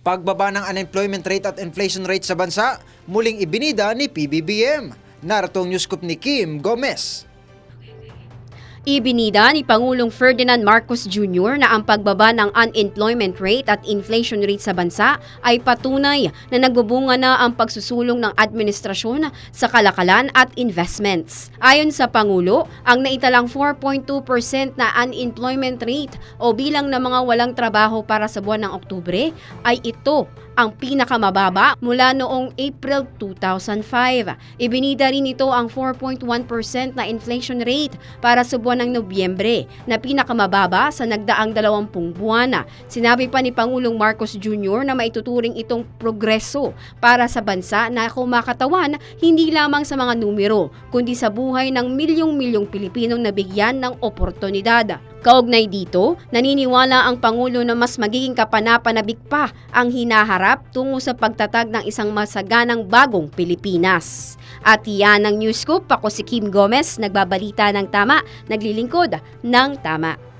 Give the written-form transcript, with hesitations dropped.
Pagbaba ng unemployment rate at inflation rate sa bansa, muling ibinida ni PBBM. Narito ang news scoop ni Kim Gomez. Ibinida ni Pangulong Ferdinand Marcos Jr. na ang pagbaba ng unemployment rate at inflation rate sa bansa ay patunay na nagbubunga na ang pagsusulong ng administrasyon sa kalakalan at investments. Ayon sa Pangulo, ang naitalang 4.2% na unemployment rate o bilang ng mga walang trabaho para sa buwan ng Oktubre ay ito ang pinakamababa mula noong April 2005. Ibinida rin ito ang 4.1% na inflation rate para sa buwan ng Nobyembre na pinakamababa sa nagdaang 20 buwan. Sinabi pa ni Pangulong Marcos Jr. na maituturing itong progreso para sa bansa na kumakatawan hindi lamang sa mga numero kundi sa buhay ng milyong-milyong Pilipinong nabigyan ng oportunidad. Kaugnay dito, naniniwala ang Pangulo na mas magiging kapanapanabik pa ang hinaharap tungo sa pagtatag ng isang masaganang bagong Pilipinas. At yan ang News Scoop. Ako si Kim Gomez, nagbabalita ng tama, naglilingkod ng tama.